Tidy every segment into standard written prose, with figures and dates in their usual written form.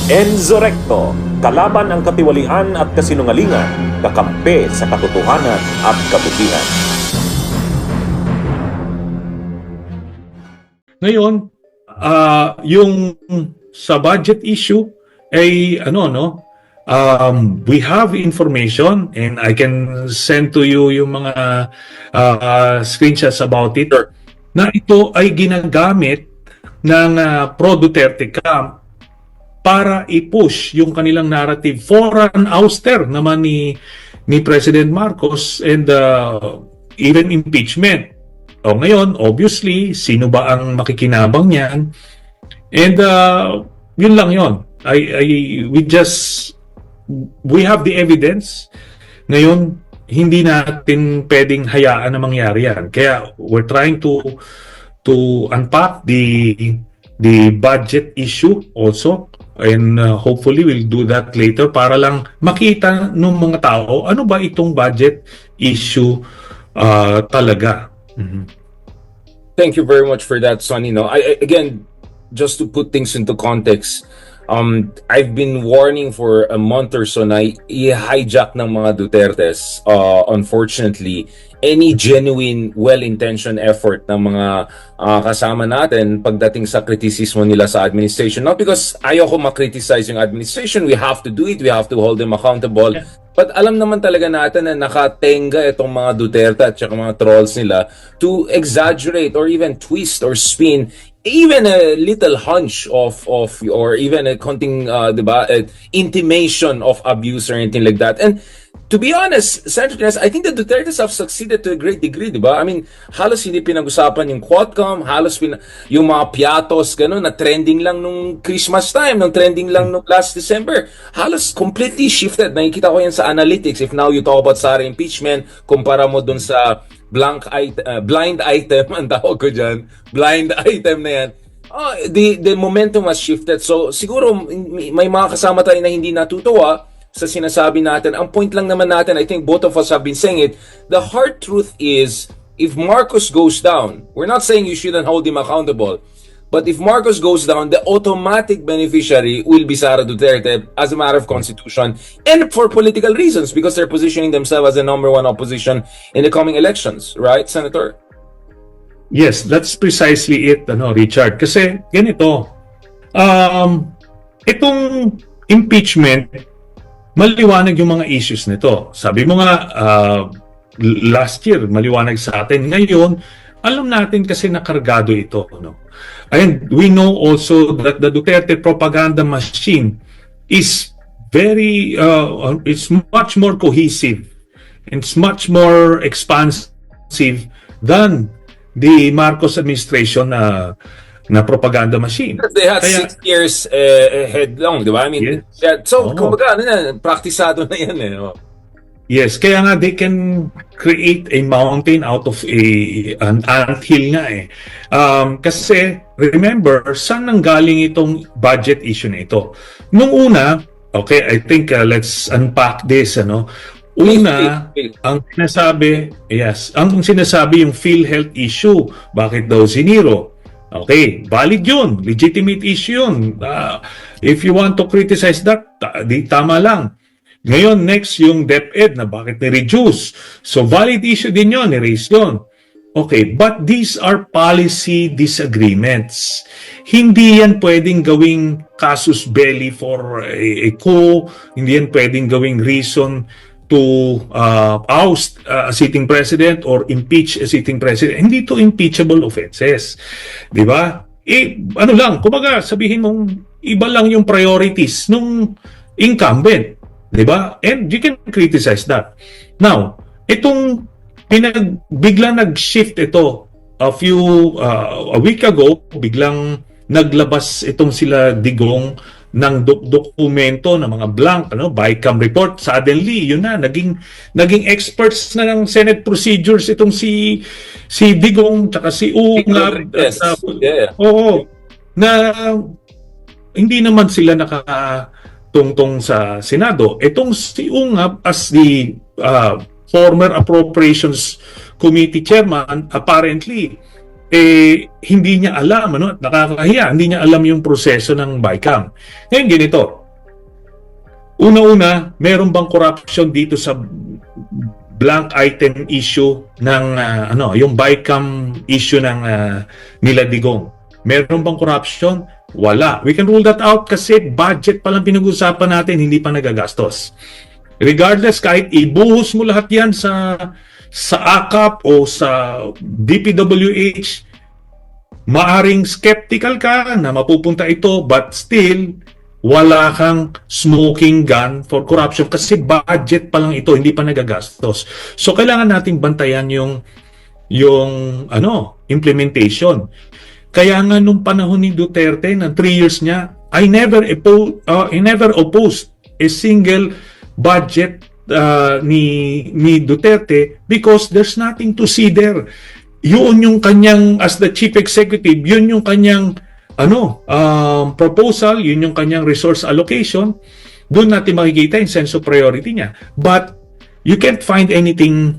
Enzo Recto, kalaban ang katiwalian at kasinungalingan, kakampi sa katotohanan at kabutihan. Ngayon, yung sa budget issue ay we have information and I can send to you yung mga screenshots about it na ito ay ginagamit ng pro-Duterte camp para i-push yung kanilang narrative for an ouster naman ni President Marcos and even impeachment. O ngayon, obviously, sino ba ang makikinabang niyan? And yun lang yun. We have the evidence. Ngayon, hindi natin pwedeng hayaan na mangyari yan. Kaya we're trying to unpack the budget issue also. And hopefully we'll do that later para lang makita ng mga tao ano ba itong budget issue talaga. Mm-hmm. Thank you very much for that, Sonny. No, again, just to put things into context, I've been warning for a month or so na i-hijack ng mga Dutertes. Unfortunately, any genuine, well-intentioned effort ng mga kasama natin pagdating sa kritisismo nila sa administration. Not because ayoko makriticize yung administration, we have to do it, we have to hold them accountable. Yeah. But alam naman talaga natin na nakatenga itong mga Duterte at saka mga trolls nila to exaggerate or even twist or spin even a little hunch of or even a konting intimation of abuse or anything like that. And to be honest, Senator Nes, I think the Dutertes have succeeded to a great degree, di ba? I mean, halos hindi pinag-usapan yung Quadcom, halos yung mga piatos, gano'n, na trending lang nung Christmas time, nung trending lang nung last December. Halos completely shifted. Nakikita ko yan sa analytics. If now you talk about Sara impeachment, kumpara mo dun sa blind item, ang tawag ko dyan, blind item na yan. The momentum has shifted. So, siguro, may mga kasama tayo na hindi natutuwa sa sinasabi natin. Ang point lang naman natin, I think both of us have been saying it, the hard truth is, if Marcos goes down, we're not saying you shouldn't hold him accountable, but if Marcos goes down, the automatic beneficiary will be Sara Duterte as a matter of constitution and for political reasons because they're positioning themselves as the #1 opposition in the coming elections, right, Senator? Yes, that's precisely it, Richard. Kasi ganito, itong impeachment, maliwanag yung mga issues nito. Sabi mo nga, last year, maliwanag sa atin. Ngayon, alam natin kasi nakargado ito. And we know also that the Duterte propaganda machine is it's much more cohesive. It's much more expansive than the Marcos administration na propaganda machine. They had 6 years ahead long, di ba? I mean, yes. So, kumbaga, praktisado na yan eh. Yes, kaya nga they can create a mountain out of an anthill nga eh. Kasi, remember, saan nanggaling itong budget issue na ito? Nung una, okay, I think let's unpack this, Una, ang sinasabi yung PhilHealth issue. Bakit daw siniro? Okay, valid yun. Legitimate issue yun. If you want to criticize that, tama lang. Ngayon, next, yung DepEd na bakit ni-reduce. So, valid issue din yun, ni-raise yun. Okay, but these are policy disagreements. Hindi yan pwedeng gawing casus belli for a coup. Hindi yan pwedeng gawing reason to oust a sitting president or impeach a sitting president. Hindi to impeachable offenses. Di ba? Kumbaga, sabihin mong iba lang yung priorities nung incumbent. Di ba? And you can criticize that. Now, itong biglang nag-shift ito a week ago, biglang naglabas itong sila Digong ng dokumento ng mga blank, BICAM report. Suddenly, yun na, naging experts na ng Senate procedures itong si Digong tsaka si Ungab. Na hindi naman sila nakatungtong sa Senado. Itong si Ungab as the former Appropriations Committee Chairman, apparently, hindi niya alam, ano, at nakakahiya, hindi niya alam yung proseso ng BICAM. Ngayon, ganito. Una-una, meron bang corruption dito sa blank item issue ng yung BICAM issue ng nila Digong? Meron bang corruption? Wala. We can rule that out kasi budget pa lang pinag-usapan natin, hindi pa nagagastos. Regardless, kahit ibuhos mo lahat yan sa AKAP o sa DPWH, maaring skeptical ka na mapupunta ito, but still, wala kang smoking gun for corruption kasi budget pa lang ito, hindi pa nagagastos. So, kailangan nating bantayan yung implementation. Kaya nga nung panahon ni Duterte, ng 3 years niya, I never opposed a single budget ni Duterte because there's nothing to see there. Yun yung kanyang, as the chief executive, yun yung kanyang proposal, yun yung kanyang resource allocation. Doon natin makikita yung sense of priority niya. But you can't find anything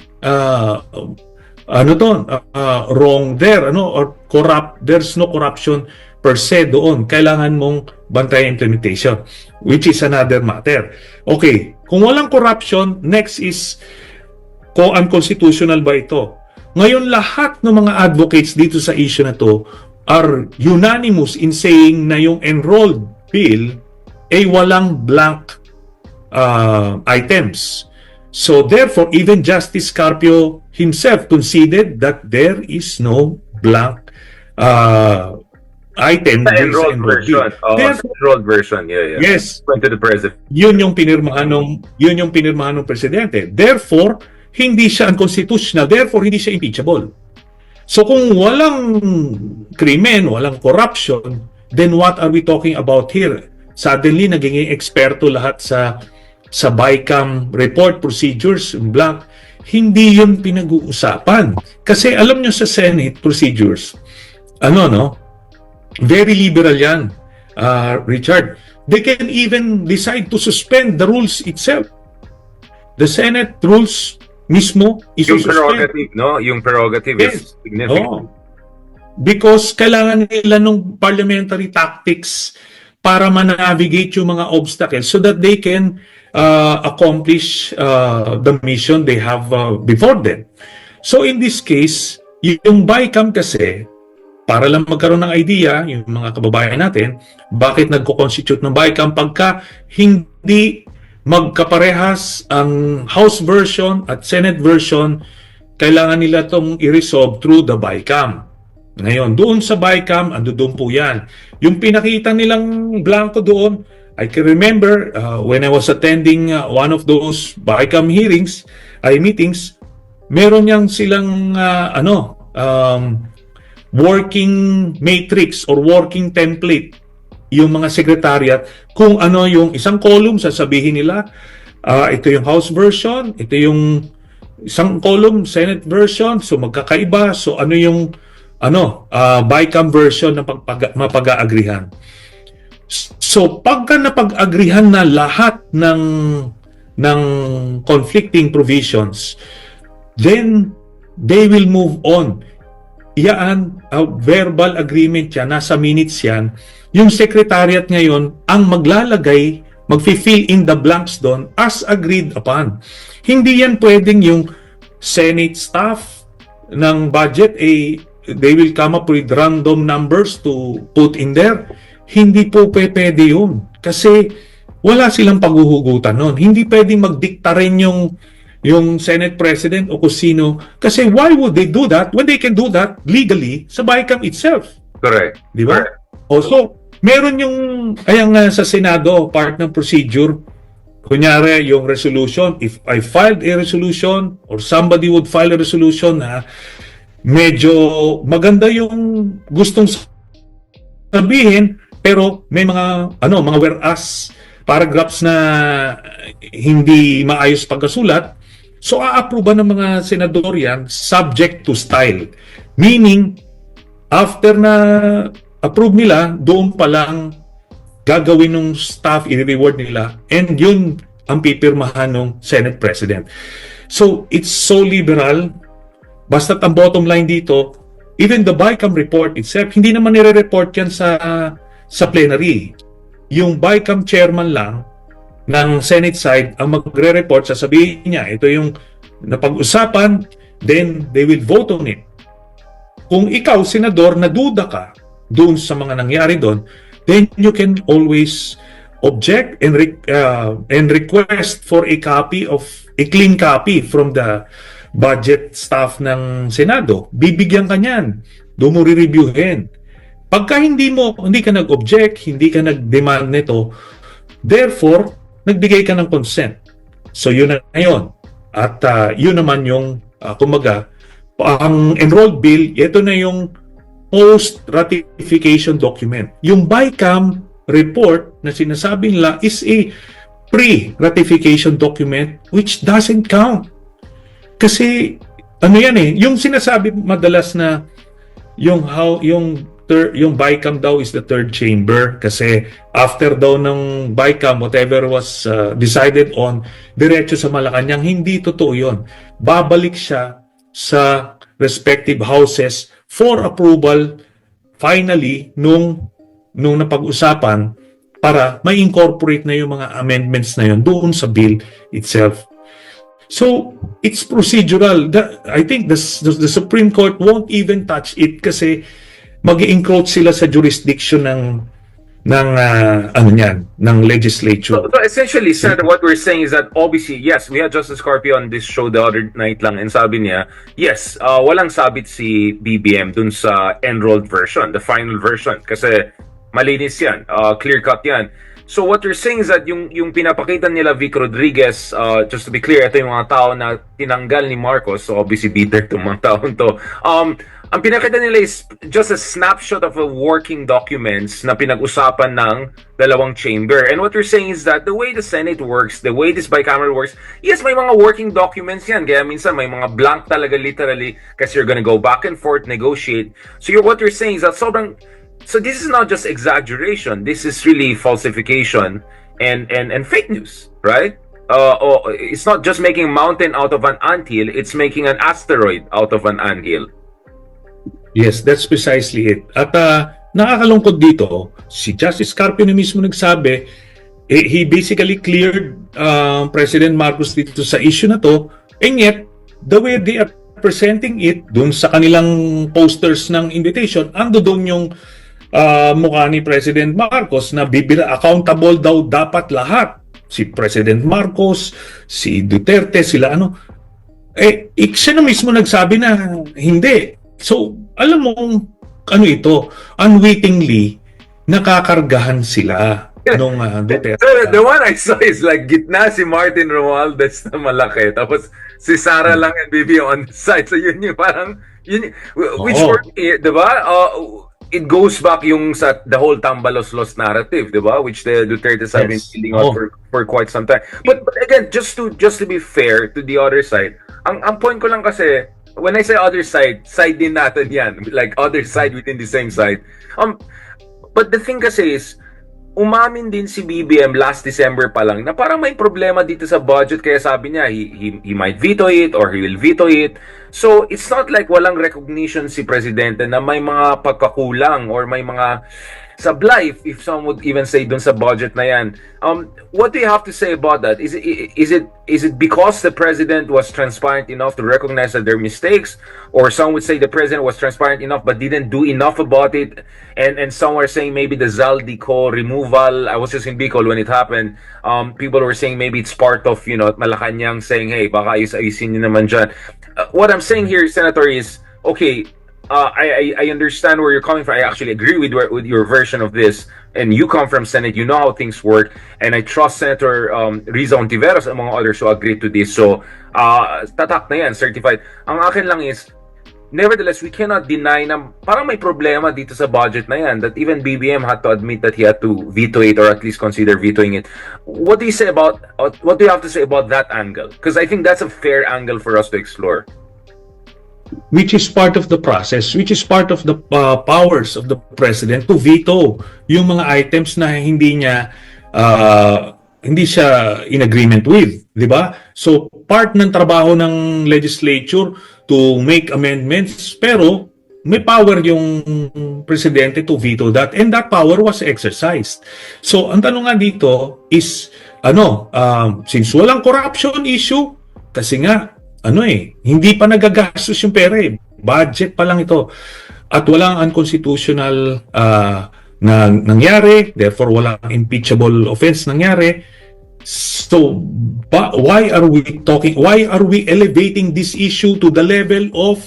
wrong there, or corrupt. There's no corruption per se doon. Kailangan mong bantayan implementation, which is another matter. Okay, kung walang corruption, next is kung unconstitutional ba ito. Ngayon, lahat ng mga advocates dito sa issue na to are unanimous in saying na yung enrolled bill ay walang blank items. So therefore, even Justice Carpio himself conceded that there is no blank item. The enrolled version. Therefore, Enrolled version. Yeah. yes, Went to the president. yun yung pinirmahan ng presidente. Therefore, hindi siya unconstitutional. Therefore, hindi siya impeachable. So kung walang krimen, walang corruption, then what are we talking about here? Suddenly, naging eksperto lahat sa BICAM report procedures, blank. Hindi yun pinag-uusapan. Kasi alam nyo sa Senate procedures, very liberal yan, Richard. They can even decide to suspend the rules itself. The Senate rules mismo Yung prerogative, no? Yung prerogative is significant. Because kailangan nila ng parliamentary tactics para ma-navigate yung mga obstacles so that they can accomplish the mission they have before them. So in this case, yung BICAM kasi, para lang magkaroon ng idea, yung mga kababayan natin, bakit nagko-constitute ng BICAM pagka hindi magkaparehas ang House version at Senate version, kailangan nila itong i-resolve through the BICAM. Ngayon, doon sa BICAM, doon po yan. Yung pinakita nilang blanco doon, I can remember when I was attending one of those BICAM meetings, meron niyang silang working matrix or working template, yung mga secretariat, kung ano yung isang column, sasabihin nila, ito yung House version, ito yung isang column, Senate version, so magkakaiba, so ano yung BICAM version na mapag-aagrihan. So pagka napag-agrihan na lahat ng conflicting provisions, then they will move on. Yan, verbal agreement yan, nasa minutes yan. Yung secretariat ngayon ang maglalagay, mag-fill in the blanks doon as agreed upon. Hindi yan pwedeng yung Senate staff ng budget, they will come up with random numbers to put in there. Hindi po pwede yun. Kasi wala silang paghuhugutan nun. Hindi pwedeng magdikta rin yung Senate President o kung sino. Kasi why would they do that when they can do that legally sa BICAM itself? Correct. Di ba? Correct. Also, meron yung, sa Senado, part ng procedure, kunyari yung resolution, if I filed a resolution or somebody would file a resolution na medyo maganda yung gustong sabihin, pero may mga whereas paragraphs na hindi maayos pagkasulat, so a-approve ng mga senador yan subject to style. Meaning, after na approve nila, doon pa lang gagawin ng staff, i-reward nila, and yun ang pipirmahan ng Senate President. So, it's so liberal. Basta't ang bottom line dito, even the BICAM report itself, hindi naman nire-report yan sa plenary. Yung BICAM chairman lang ng Senate side ang magre-report, sasabihin niya, ito yung napag-usapan, then they will vote on it. Kung ikaw, senador, naduda ka doon sa mga nangyari doon, then you can always object and request for a clean copy from the budget staff ng Senado. Bibigyan ka niyan. Doon mo re-reviewin. Pagka hindi ka nag-object, hindi ka nag-demand nito, therefore, nagbigay ka ng consent. So yun na ngayon. At yun naman yung, kumaga, ang enrolled bill, ito na yung post-ratification document. Yung BICAM report na sinasabi nila is a pre-ratification document which doesn't count. Kasi, ano yan yung sinasabi madalas na yung BICAM daw is the third chamber kasi after daw ng BICAM, whatever was decided on, diretso sa Malacanang, hindi totoo yun. Babalik siya sa respective houses for approval finally nung napag-usapan para may incorporate na yung mga amendments na yun doon sa bill itself. So, it's procedural. I think the Supreme Court won't even touch it kasi mag-encroach sila sa jurisdiction ng legislature. So essentially, Senator, what we're saying is that obviously, yes, we had Justice Carpio on this show the other night lang and sabi niya, yes, walang sabit si BBM dun sa enrolled version, the final version, kasi malinis yan, clear-cut yan. So what you're saying is that yung pinapakita nila Vic Rodriguez, just to be clear, ito yung mga tao na tinanggal ni Marcos, so obviously bitter itong mga taon to. Ang pinakita nila is just a snapshot of a working documents na pinag-usapan ng dalawang chamber. And what you're saying is that the way the Senate works, the way this bicameral works, yes, may mga working documents yan. Kaya minsan may mga blank talaga literally kasi you're gonna go back and forth, negotiate. So what you're saying is that so this is not just exaggeration. This is really falsification and fake news, right? It's not just making a mountain out of an anthill, it's making an asteroid out of an anthill. Yes, that's precisely it. At nakakalungkot dito, si Justice Carpio na mismo nagsabi, he basically cleared President Marcos dito sa issue na to, and yet, the way they are presenting it, dun sa kanilang posters ng invitation, ando dun yung mukha ni President Marcos na accountable daw dapat lahat. Si President Marcos, si Duterte, sila siya na mismo nagsabi na hindi. So, alam mo ano ito, unwittingly, nakakargahan sila nung Duterte. So, the one I saw is like gitna si Martin Romualdez na malaki, tapos si Sara lang and BBM on the side. So yun yung parang, which for me, diba? It goes back yung sa the whole Tambalos-Los narrative, diba? Which the Duterte's have been dealing out for quite some time. But again, just to be fair to the other side, ang point ko lang kasi, when I say other side din natin yan. Like other side within the same side. But the thing kasi is, umamin din si BBM last December pa lang na parang may problema dito sa budget kaya sabi niya he might veto it or he will veto it. So it's not like walang recognition si Presidente na may mga pagkakulang or may mga sablay, if some would even say dun sa budget na yan. What do you have to say about that? Is it because the president was transparent enough to recognize that there are mistakes, or some would say the president was transparent enough but didn't do enough about it, and some are saying maybe the Zaldico removal, I was just in Bicol when it happened, people were saying maybe it's part of, Malacanang saying, hey, baka ayusin nyo naman dyan. What I'm saying here, Senator, is, okay, I understand where you're coming from. I actually agree with your version of this. And you come from Senate, you know how things work. And I trust Senator Riza Ontiveros among others who agree to this. So, tatak na yan, certified. Ang akin lang is, nevertheless, we cannot deny na parang may problema dito sa budget na yan, that even BBM had to admit that he had to veto it or at least consider vetoing it. What do you have to say about that angle? Because I think that's a fair angle for us to explore. Which is part of the process, which is part of the powers of the president to veto yung mga items na hindi siya in agreement with, di ba? So part ng trabaho ng legislature to make amendments, pero may power yung presidente to veto that, and that power was exercised. So ang tanong nga dito is since walang corruption issue, kasi nga hindi pa nagagastos yung pera budget pa lang ito, at walang unconstitutional na nangyari, therefore walang impeachable offense nangyari. So why are we elevating this issue to the level of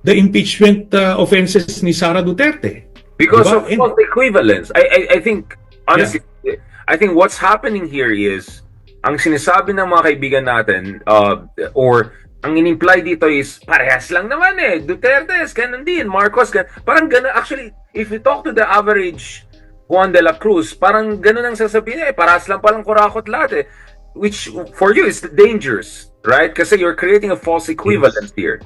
the impeachment offenses ni Sara Duterte? Because Diba? of false equivalence. I think, honestly, I think what's happening here is, ang sinasabi ng mga kaibigan natin, or ang in-imply dito is, parehas lang naman Duterte, ganun din, Marcos, parang ganun. Actually, if you talk to the average Juan de la Cruz, parang ganun ang sasabihin parehas lang palang kurakot lahat which for you is dangerous, right? Kasi you're creating a false equivalence here.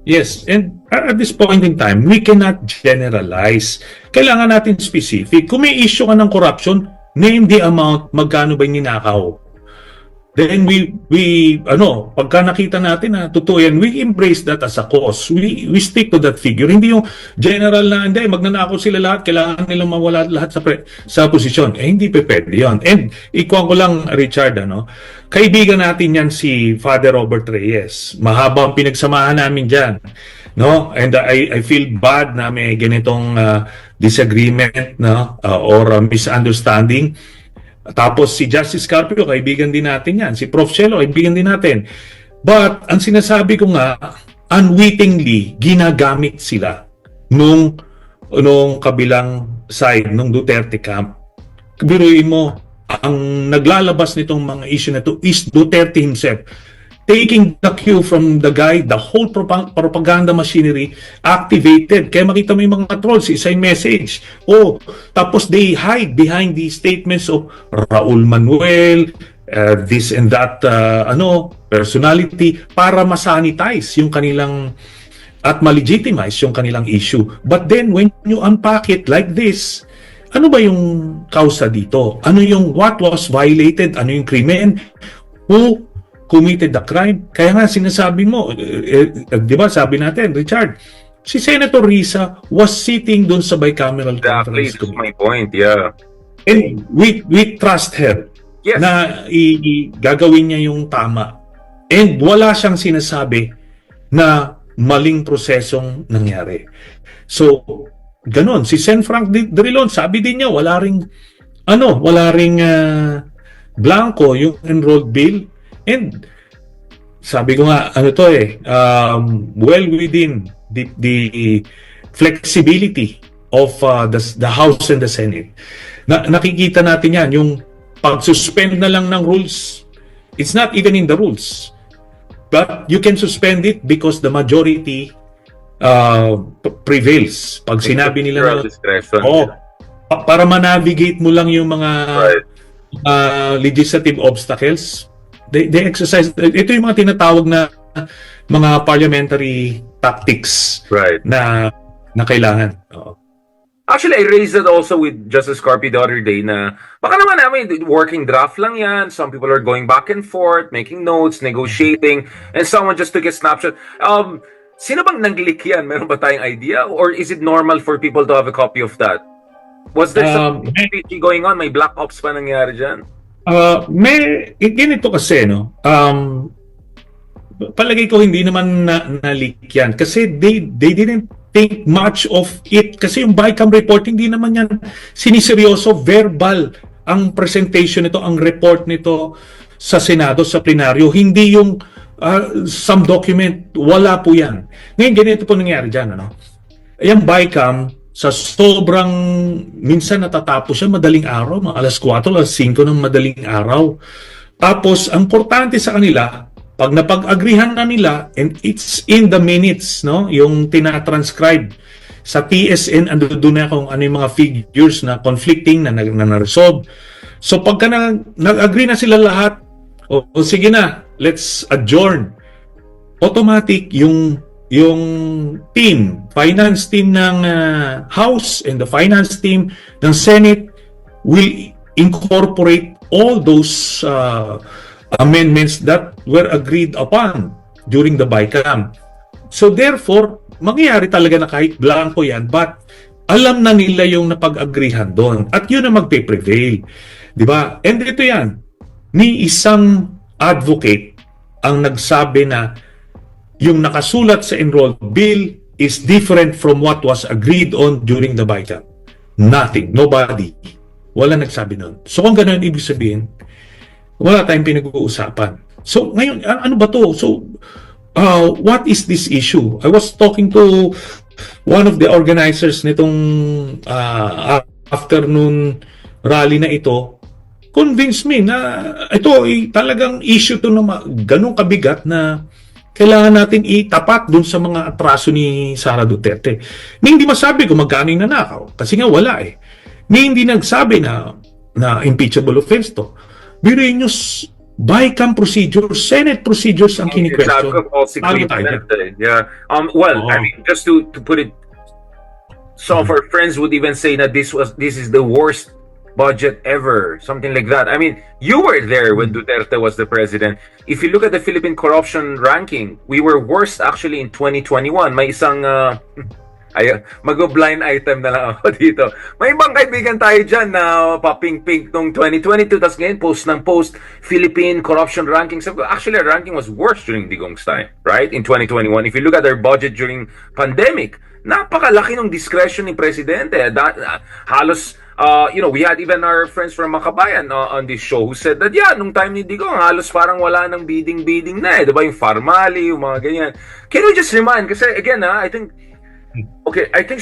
Yes, and at this point in time, we cannot generalize. Kailangan natin specific. Kung may issue ka ng corruption, name the amount, magkano ba yung ninakaw. Then pagka nakita natin na totoo yan, we embrace that as a cause. We stick to that figure. Hindi yung general na, hindi, magnanakaw sila lahat, kailangan nilang mawala lahat sa posisyon. Hindi pwede yun. And ikuha ko lang, Richard, kaibigan natin yan si Father Robert Reyes. Mahaba ang pinagsamahan namin dyan. And I feel bad na may ganitong disagreement or misunderstanding. Tapos si Justice Carpio, kaibigan din natin yan. Si Prof. Chelo, kaibigan din natin. But ang sinasabi ko nga, unwittingly, ginagamit sila nung kabilang side, nung Duterte camp. Biruin mo, ang naglalabas nitong mga issue na to is Duterte himself. Taking the cue from the guy, the whole propaganda machinery activated. Kaya makita mo yung mga trolls, isa yung message. Tapos they hide behind the statements of Raul Manuel, this and that, personality, para masanitize yung kanilang, at malegitimize yung kanilang issue. But then, when you unpack it like this, ano ba yung kausa dito? What was violated? Ano yung krimen? Who committed the crime? Kaya nga sinasabi mo, di ba sabi natin, Richard, si Senator Risa was sitting doon sa bicameral Exactly, conference that's committee. my point, yeah. And we trust her Yes. na gagawin niya yung tama. And wala siyang sinasabi na maling prosesong nangyari. So, ganon. Si Sen. Frank Drilon, sabi din niya, wala ring blanco yung enrolled bill. And sabi ko nga, well within the flexibility of the House and the Senate. Nakikita natin yan, yung pag-suspend na lang ng rules, it's not even in the rules. But you can suspend it because the majority prevails. Pag sinabi nila na, para ma-navigate mo lang yung mga legislative obstacles, they exercise. Ito yung mga tinatawag na mga parliamentary tactics na kailangan. Actually, I raised it also with Justice Carpio the other day na baka naman working draft lang yan. Some people are going back and forth, making notes, negotiating, and someone just took a snapshot. Sino bang nag-leak yan? Meron ba tayong idea? Or is it normal for people to have a copy of that? Was there some going on? May black ops pa nangyari dyan? Ganito kasi, palagay ko hindi naman na-leak yan. Kasi they didn't think much of it. Kasi yung BICAM report, hindi naman yan siniseryoso. Verbal ang presentation nito, ang report nito sa Senado, sa plenaryo. Hindi yung some document. Wala po yan. Ngayon, ganito po nangyari dyan. Yung BICAM, sa sobrang, minsan natatapos siya madaling araw, mga alas 4, alas 5 ng madaling araw. Tapos, ang importante sa kanila, pag napag-agrihan na nila, and it's in the minutes, yung tinatranscribe sa TSN, doon na kung ano yung mga figures na conflicting, na na-resolve. So, pagka nag-agree na sila lahat, sige na, let's adjourn. Automatic, yung team, finance team ng House and the finance team ng Senate will incorporate all those amendments that were agreed upon during the BICAM. So therefore, mangyayari talaga na kahit blanco yan, but alam na nila yung napag-agrihan doon. At yun ang magpe-prevail. Di ba? And ito yan, ni isang advocate ang nagsabi na yung nakasulat sa enrolled bill is different from what was agreed on during the BICAM. Nothing. Nobody. Wala nagsabi nun. So kung gano'n, ibig sabihin, wala tayong pinag-uusapan. So ngayon, ano ba to? So, what is this issue? I was talking to one of the organizers nitong afternoon rally na ito, convinced me na ito ay talagang issue to na ganun kabigat na kailangan natin itapat dun sa mga atraso ni Sara Duterte. Hindi masabi kung magkano yung nanakaw kasi nga wala eh. Hindi nagsabi na impeachable offense to. Biruin nyo, BICAM procedures, Senate procedures ang kini-question. Yeah. I mean, just to put it, some of our friends would even say that this is the worst budget ever, something like that. I mean, you were there when Duterte was the president. If you look at the Philippine corruption ranking, we were worst actually in 2021. May isang mag-blind item na lang ako dito. May ibang kaibigan tayo dyan na paping-pink nung 2022, tapos ngayon post ng post Philippine corruption ranking. So actually, our ranking was worse during Digong's time, right? In 2021. If you look at our budget during pandemic, napakalaki ng discretion ni Presidente. Halos we had even our friends from Makabayan on this show who said that, nung time ni Digong, halos parang wala nang bidding na diba? Yung Farmali, yung mga ganyan. Can you just remind, kasi again, I think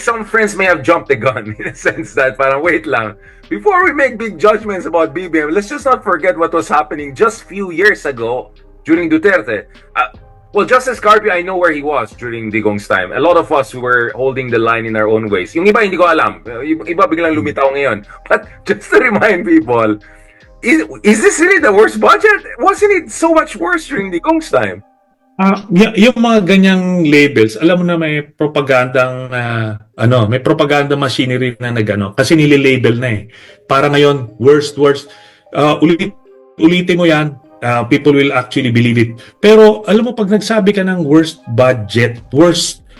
some friends may have jumped the gun in a sense that parang wait lang. Before we make big judgments about BBM, let's just not forget what was happening just few years ago during Duterte. Well, Justice Carpio, I know where he was during Digong's time. A lot of us were holding the line in our own ways. Yung iba, hindi ko alam. Yung iba biglang lumitaw ngayon. But just to remind people, is this really the worst budget? Wasn't it so much worse during Digong's time? Yung mga ganyang labels, alam mo na may propagandang may propaganda machinery na nagano kasi nililabel na eh. Para ngayon, worst. Ulitin mo yan. People will actually believe it. Pero alam mo, pag nagsabi ka ng worst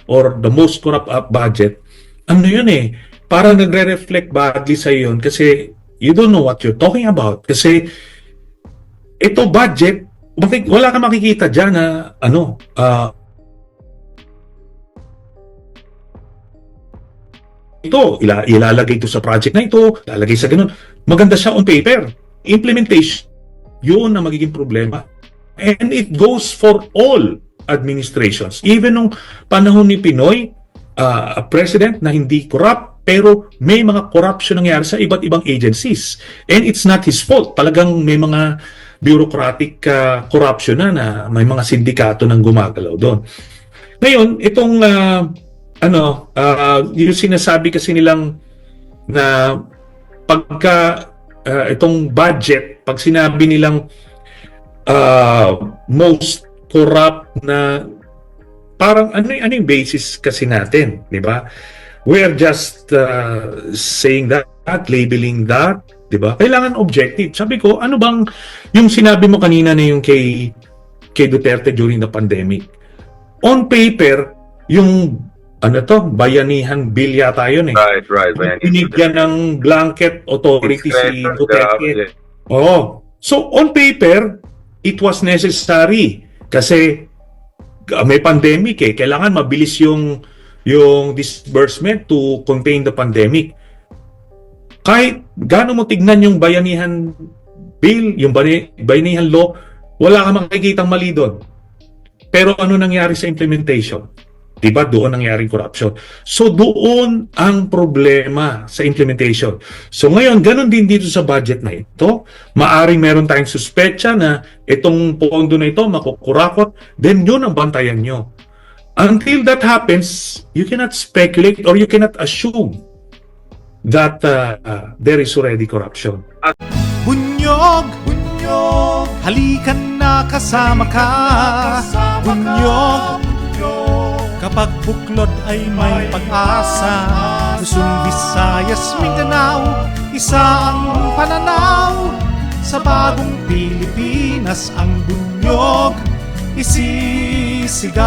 or the most corrupt budget, ano yun eh, parang nagre-reflect badly sa yun kasi you don't know what you're talking about. Kasi ito budget, wala kang makikita dyan na ito, ilalagay ito sa project na ito, ilalagay sa ganun. Maganda siya on paper. Implementation, yun ang magiging problema. And it goes for all administrations. Even nung panahon ni Pinoy, a president na hindi corrupt, pero may mga corruption nangyari sa iba't ibang agencies. And it's not his fault. Talagang may mga bureaucratic corruption na may mga sindikato nang gumagalaw doon. Ngayon, itong yung sinasabi kasi nilang na pagka itong budget, pag sinabi nilang most corrupt na parang ano yung basis kasi natin, di ba? We are just saying that, labeling that, di ba? Kailangan objective. Sabi ko, ano bang yung sinabi mo kanina na yung kay Duterte during the pandemic? On paper, yung bayanihan bill yata yun eh. Right. Binigyan ng blanket authority si Duterte. So on paper, it was necessary kasi may pandemic eh. Kailangan mabilis yung disbursement to contain the pandemic. Kahit gaano mo tignan yung bayanihan bill, yung bayanihan law, wala kang makikitang mali doon. Pero ano nangyari sa implementation? Diba doon nangyaring corruption? So doon ang problema sa implementation. So ngayon, ganun din dito sa budget na ito. Maaring meron tayong suspecha na itong pondo na ito makukurakot, then yun ang bantayan nyo. Until that happens, you cannot speculate or you cannot assume that there is already corruption. Bunyog, halikan na kasama ka. Bunyog, kapag buklod ay may pag-asa. Luzon, Visayas, Mindanao, isa ang pananaw. Sa bagong Pilipinas ang bunyog isisigaw.